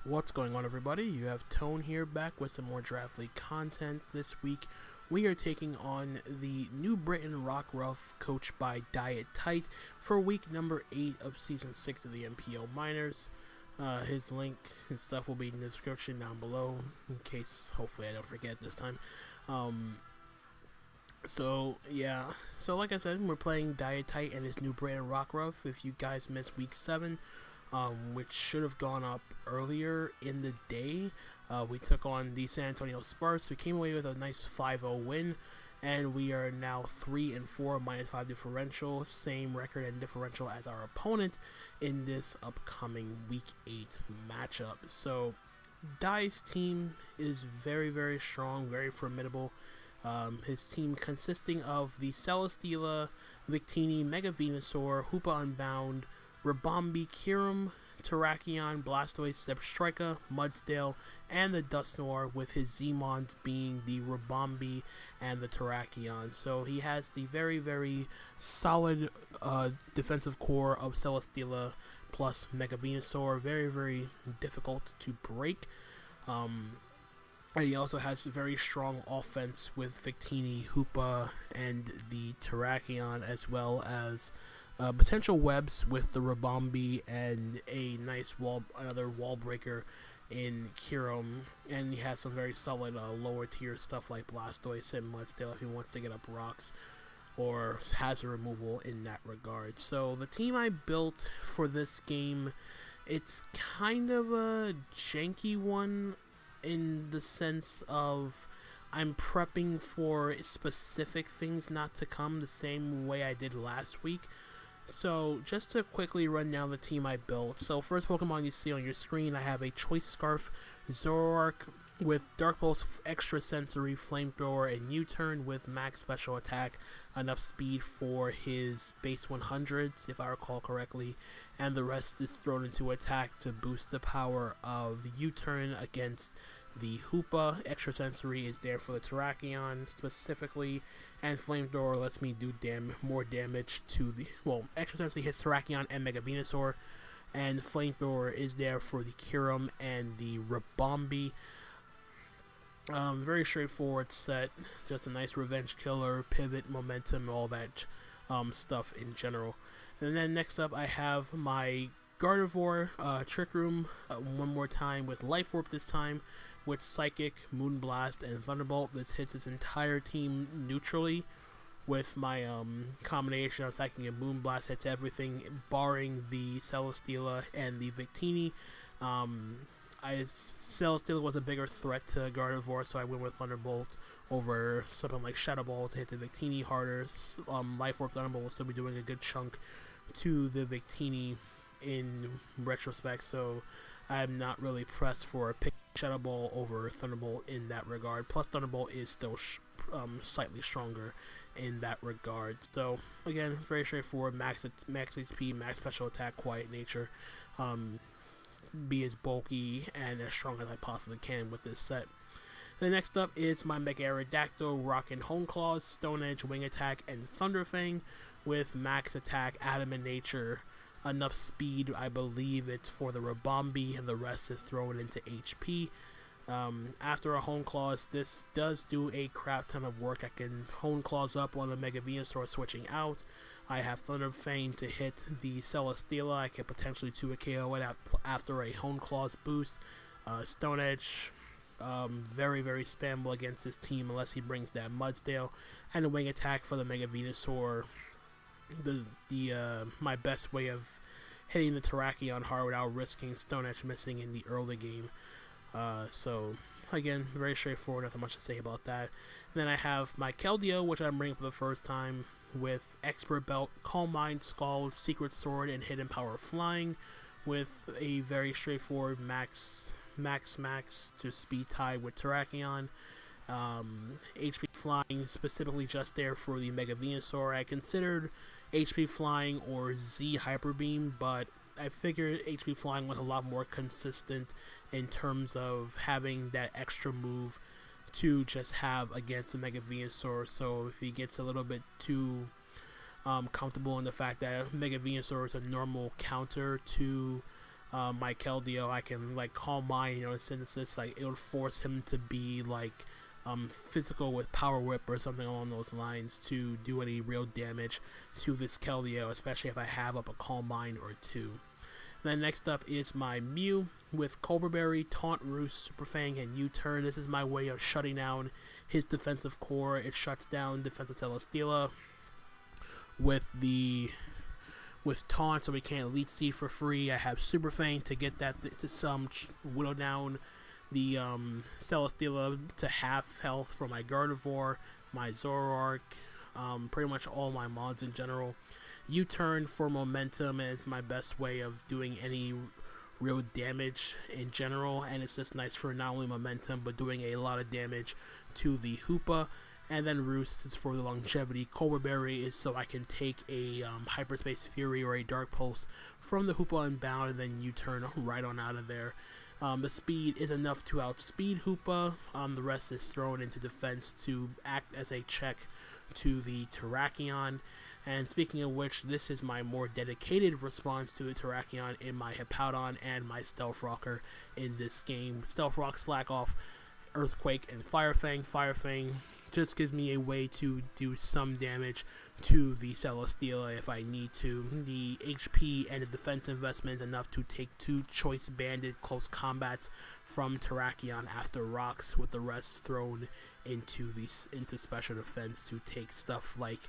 What's going on, everybody? You have Tone here, back with some more Draft League content. This week we are taking on the New Britain Rockruff, coached by DyeItTight, for week number 8 of season 6 of the NPL minors. His link and stuff will be in the description down below, in case hopefully I don't forget this time. So like I said, we're playing DyeItTight and his New Britain Rockruff. If you guys missed week 7, which should have gone up earlier in the day, we took on the San Antonio Spurs. We came away with a nice 5-0 win, and we are now 3-4, -5 differential, same record and differential as our opponent in this upcoming week 8 matchup. So Dye's team is very, very strong, very formidable. His team consisting of the Celesteela, Victini, Mega Venusaur, Hoopa Unbound, Rabombi, Kyurem, Terrakion, Blastoise, Zebstrika, Mudsdale, and the Dusknoir, with his Zmons being the Rabombi and the Terrakion. So he has the very, very solid defensive core of Celesteela plus Mega Venusaur. Very, very difficult to break. And he also has very strong offense with Victini, Hoopa, and the Terrakion, as well as potential webs with the Rabombi and a nice another wall breaker in Kyurem. And he has some very solid lower tier stuff like Blastoise and Mudsdale if he wants to get up rocks or hazard removal in that regard. So the team I built for this game, it's kind of a janky one, in the sense of I'm prepping for specific things not to come the same way I did last week. So just to quickly run down the team I built. So first Pokemon you see on your screen, I have a Choice Scarf Zoroark with Dark Pulse, Extra Sensory, Flamethrower, and U-Turn with max special attack, enough speed for his base 100s if I recall correctly, and the rest is thrown into attack to boost the power of U-Turn against the Hoopa. Extra Sensory is there for the Terrakion specifically, and Flamethrower lets me do more damage to the... Well, Extra Sensory hits Terrakion and Mega Venusaur, and Flamethrower is there for the Kyurem and the Rabombi. Very straightforward set, just a nice revenge killer, pivot, momentum, all that stuff in general. And then next up I have my Gardevoir, Trick Room, one more time with Life Orb this time, with Psychic, Moonblast, and Thunderbolt. This hits his entire team neutrally, with my combination of Psychic and Moonblast hits everything, barring the Celesteela and the Victini. Celesteela was a bigger threat to Gardevoir, so I went with Thunderbolt over something like Shadow Ball to hit the Victini harder. Life Orb Thunderbolt will still be doing a good chunk to the Victini in retrospect, so I'm not really pressed for a pick Shadow Ball over Thunderbolt in that regard. Plus Thunderbolt is still slightly stronger in that regard. So again, very straightforward, max HP, max special attack, quiet nature. Be as bulky and as strong as I possibly can with this set. The next up is my Mega Aerodactyl, Rock and Hone Claws, Stone Edge, Wing Attack, and Thunderfang with max attack, Adamant Nature, enough speed. I believe it's for the Rabombi, and the rest is thrown into HP. After a Hone Claws, this does do a crap ton of work. I can Hone Claws up on the Mega Venusaur switching out. I have Thunderfang to hit the Celesteela. I can potentially 2 a KO it after a Hone Claws boost. Stone Edge, very, very spammable against his team unless he brings that Mudsdale. And a Wing Attack for the Mega Venusaur. My best way of hitting the Terrakion hard without risking Stone Edge missing in the early game. So again, very straightforward, nothing much to say about that. And then I have my Keldeo, which I'm bringing for the first time, with Expert Belt, Calm Mind, Scald, Secret Sword, and Hidden Power Flying, with a very straightforward max to speed tie with Terrakion. HP Flying specifically just there for the Mega Venusaur. I considered HP Flying or Z Hyper Beam, but I figured HP Flying was a lot more consistent in terms of having that extra move to just have against the Mega Venusaur. So if he gets a little bit too comfortable in the fact that Mega Venusaur is a normal counter to my Keldeo, I can like Calm Mind, in synthesis, like it would force him to be like physical with Power Whip or something along those lines to do any real damage to this Keldeo, especially if I have up a Calm Mind or two. Then next up is my Mew with Cobra Berry, Taunt, Roost, Super Fang, and U-Turn. This is my way of shutting down his defensive core. It shuts down defensive Celesteela with Taunt, so we can't Elite Seed for free. I have Super Fang to get that to whittle down the Celesteela to half health for my Gardevoir, my Zoroark, pretty much all my mods in general. U-Turn for momentum is my best way of doing any real damage in general, and it's just nice for not only momentum but doing a lot of damage to the Hoopa. And then Roost is for the longevity. Cobra Berry is so I can take a Hyperspace Fury or a Dark Pulse from the Hoopa Unbound and then U-Turn right on out of there. The speed is enough to outspeed Hoopa. The rest is thrown into defense to act as a check to the Terrakion. And speaking of which, this is my more dedicated response to the Terrakion in my Hippowdon and my Stealth Rocker in this game. Stealth Rock, Slack Off, Earthquake, and Fire Fang. Fire Fang just gives me a way to do some damage to the Celesteela if I need to. The HP and the defense investment is enough to take 2 Choice Banded close combats from Terrakion after rocks, with the rest thrown into special defense to take stuff like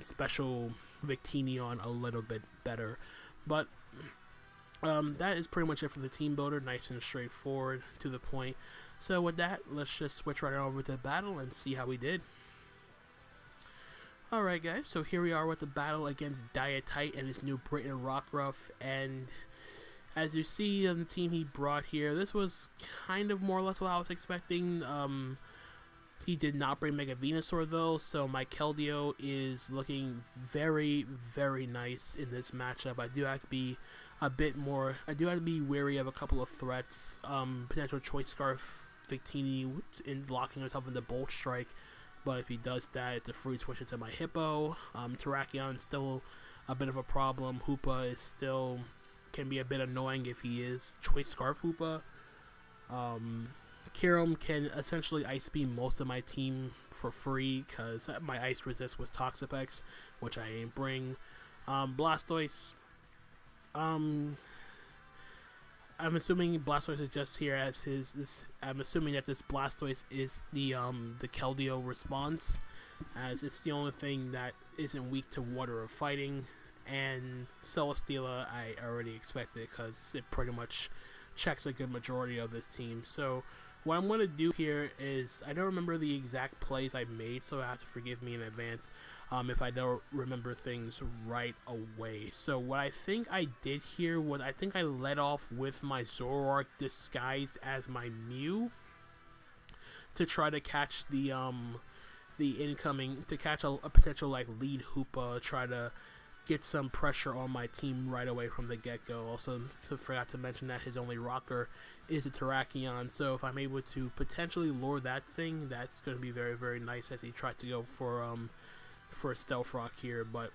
special Victinion a little bit better. But that is pretty much it for the team builder. Nice and straightforward, to the point. So with that, let's just switch right over to battle and see how we did. Alright guys, so here we are with the battle against DyeItTight and his new Britain Rockruff. And as you see on the team he brought here, this was kind of more or less what I was expecting. He did not bring Mega Venusaur though, so my Keldeo is looking very, very nice in this matchup. I do have to be wary of a couple of threats. Potential Choice Scarf Victini in locking himself into Bolt Strike, but if he does that, it's a free switch into my Hippo. Terrakion still a bit of a problem. Hoopa is still can be a bit annoying if he is Choice Scarf Hoopa. Kyurem can essentially Ice Beam most of my team for free because my Ice Resist was Toxapex, which I ain't bring. Blastoise, I'm assuming Blastoise is just here as I'm assuming that this Blastoise is the Keldeo response, as it's the only thing that isn't weak to water or fighting. And Celesteela I already expected because it pretty much checks a good majority of this team. So what I'm going to do here is, I don't remember the exact plays I made, so I have to forgive me in advance if I don't remember things right away. So what I think I did here was, I think I led off with my Zoroark disguised as my Mew to try to catch the incoming, to catch a potential like lead Hoopa, try to get some pressure on my team right away from the get-go. Also, forgot to mention that his only rocker is a Terrakion, so if I'm able to potentially lure that thing, that's going to be very, very nice as he tries to go for a Stealth Rock here. But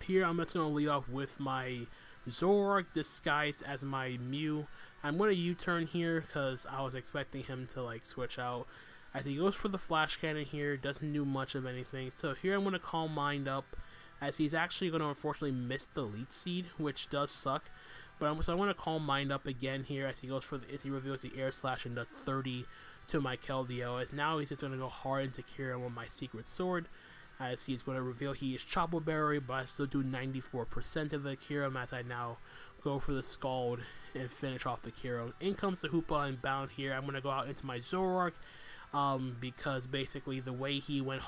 here I'm just going to lead off with my Zoroark disguised as my Mew. I'm going to U-turn here because I was expecting him to like switch out. As he goes for the Flash Cannon here, doesn't do much of anything. So here I'm going to Calm Mind up, as he's actually going to unfortunately miss the Elite Seed, which does suck. But so I want to Calm Mind up again here as he goes for as he reveals the Air Slash and does 30 to my Keldeo. As now he's just going to go hard into Kyurem with my Secret Sword, as he's going to reveal he is Chopper Berry, but I still do 94% of the Kyurem as I now go for the Scald and finish off the Kyurem. In comes the Hoopa Unbound here. I'm going to go out into my Zoroark. Because basically the way he went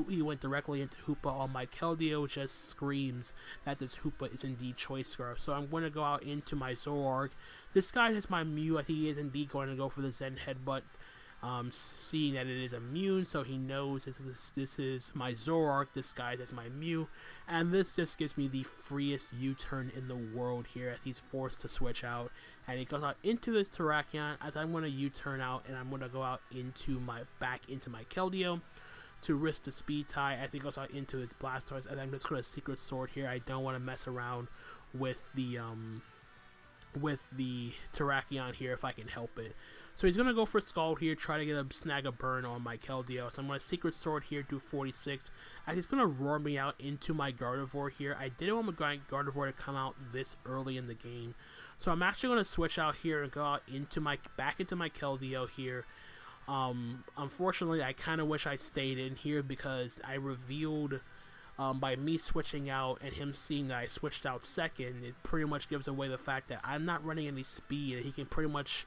he went directly into Hoopa on my Keldeo just screams that this Hoopa is indeed Choice Scarf. So I'm going to go out into my Zoroark. This guy is my Mew, he is indeed going to go for the Zen Headbutt, seeing that it is immune, so he knows this is my Zoroark disguised as my Mew, and this just gives me the freest U-turn in the world here as he's forced to switch out, and he goes out into this Terrakion as I'm going to U-turn out, and I'm going to go out into my Keldeo to risk the speed tie as he goes out into his Blastoise, and I'm just going to Secret Sword here. I don't want to mess around with the with the Terrakion here if I can help it. So he's going to go for Scald here, try to get a snag a burn on my Keldeo. So I'm going to Secret Sword here, do 46. As he's going to roar me out into my Gardevoir here. I didn't want my Gardevoir to come out this early in the game. So I'm actually going to switch out here and go out into back into my Keldeo here. Unfortunately, I kind of wish I stayed in here because I revealed... by me switching out and him seeing that I switched out second, it pretty much gives away the fact that I'm not running any speed, and he can pretty much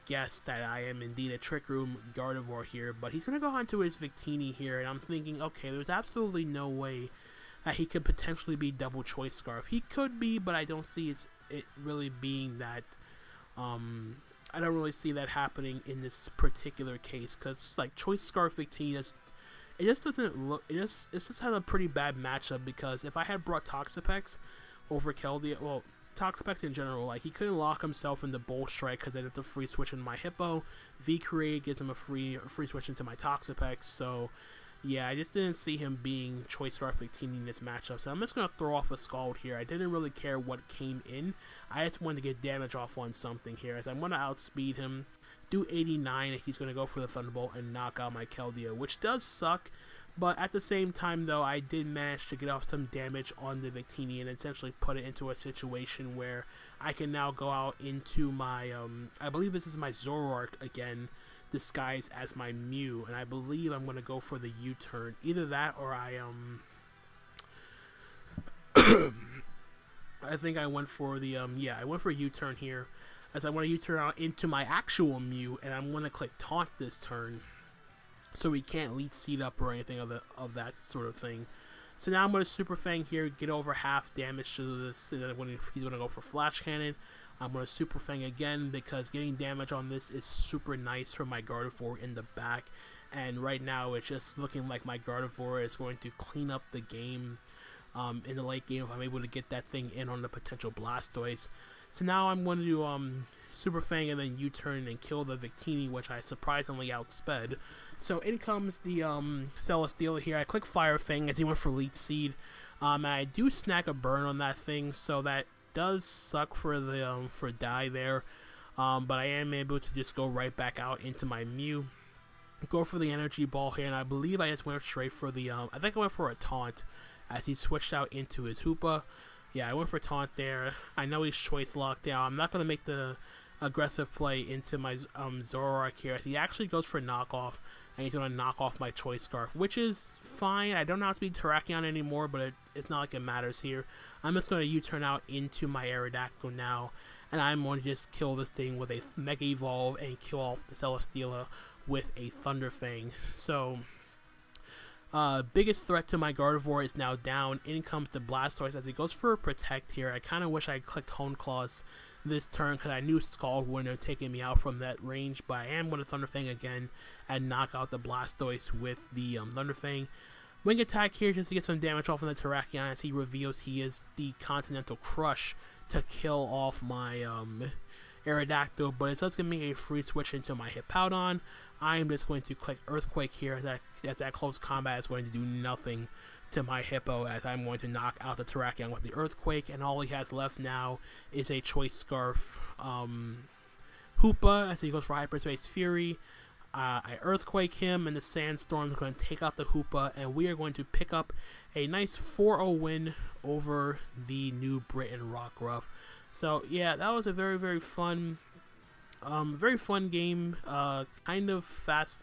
guess that I am indeed a Trick Room Gardevoir here. But he's going to go on to his Victini here, and I'm thinking, okay, there's absolutely no way that he could potentially be double Choice Scarf. He could be, but I don't see it really being that. I don't really see that happening in this particular case, because like Choice Scarf Victini it just doesn't look. It just has a pretty bad matchup, because if I had brought Toxapex over Keldeo, well, Toxapex in general, like he couldn't lock himself into Bull Strike because I'd have to free switch in my Hippo. V-Create gives him a free switch into my Toxapex. So yeah, I just didn't see him being Choice Scarf Victini in this matchup. So I'm just gonna throw off a Scald here. I didn't really care what came in. I just wanted to get damage off on something here, as I'm gonna outspeed him. Do 89 if he's going to go for the Thunderbolt and knock out my Keldeo, which does suck, but at the same time though, I did manage to get off some damage on the Victini and essentially put it into a situation where I can now go out into my, I believe this is my Zoroark again, disguised as my Mew, and I believe I'm going to go for the U-turn. Either that or I think I went for the, yeah, I went for a U-turn here, as I want to U-turn out into my actual Mew, and I'm going to click Taunt this turn, so he can't lead Seed Up or anything of that sort of thing. So now I'm going to Super Fang here, get over half damage to this, and then when he's going to go for Flash Cannon, I'm going to Super Fang again, because getting damage on this is super nice for my Gardevoir in the back, and right now it's just looking like my Gardevoir is going to clean up the game in the late game if I'm able to get that thing in on the potential Blastoise. So now I'm going to Super Fang and then U-turn and kill the Victini, which I surprisingly outsped. So in comes the Celesteela here. I click Fire Fang as he went for Leech Seed. And I do snack a burn on that thing, so that does suck for the for Dye there. But I am able to just go right back out into my Mew. Go for the Energy Ball here, and I believe I just went straight for the I think I went for a Taunt as he switched out into his Hoopa. Yeah, I went for Taunt there. I know he's Choice Locked down. I'm not going to make the aggressive play into my Zoroark here. He actually goes for Knockoff, and he's going to knock off my Choice Scarf, which is fine. I don't outspeed Terrakion anymore, but it's not like it matters here. I'm just going to U-turn out into my Aerodactyl now, and I'm going to just kill this thing with a Mega Evolve and kill off the Celesteela with a Thunder Fang. So... biggest threat to my Gardevoir is now down. In comes the Blastoise as he goes for a Protect here. I kind of wish I clicked Hone Claws this turn, because I knew Scald wouldn't have taken me out from that range, but I am going to Thunder Fang again and knock out the Blastoise with the Thunder Fang. Wing Attack here just to get some damage off on the Terrakion as he reveals he is the Continental Crush to kill off my Aerodactyl, but it does give me a free switch into my Hippowdon. I am just going to click Earthquake here as that close combat is going to do nothing to my Hippo, as I'm going to knock out the Terrakion with the Earthquake, and all he has left now is a Choice Scarf Hoopa as he goes for Hyperspace Fury. I Earthquake him, and the Sandstorm is going to take out the Hoopa, and we are going to pick up a nice 4-0 win over the New Britain Rockruff. So yeah, that was a very, very fun game. Kind of fast-paced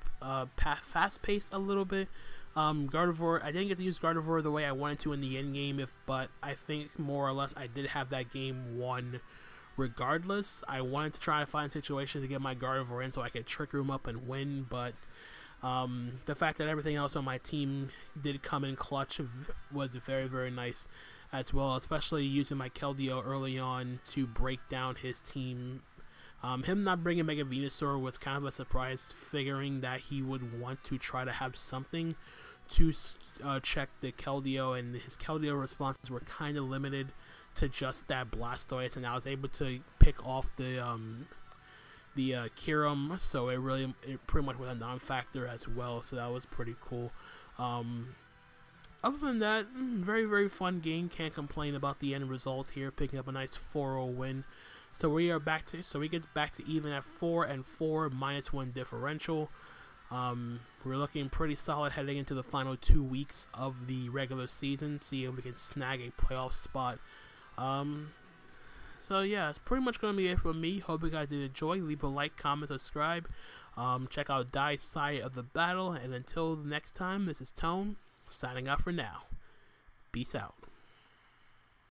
a little bit. Gardevoir, I didn't get to use Gardevoir the way I wanted to in the end game, but I think more or less I did have that game won regardless. I wanted to try to find a situation to get my Gardevoir in so I could Trick Room up and win, but the fact that everything else on my team did come in clutch was very, very nice as well, especially using my Keldeo early on to break down his team. Him not bringing Mega Venusaur was kind of a surprise, figuring that he would want to try to have something to check the Keldeo, and his Keldeo responses were kind of limited to just that Blastoise, and I was able to pick off the Kyurem, so it pretty much was a non-factor as well, so that was pretty cool. other than that, very, very fun game. Can't complain about the end result here, picking up a nice 4-0 win. So we get back to even at 4-4, -1 differential. We're looking pretty solid heading into the final 2 weeks of the regular season. See if we can snag a playoff spot. So yeah, it's pretty much going to be it from me. Hope you guys did enjoy. Leave a like, comment, subscribe. Check out Dye's side of the battle. And until the next time, this is Tone, signing out for now. Peace out.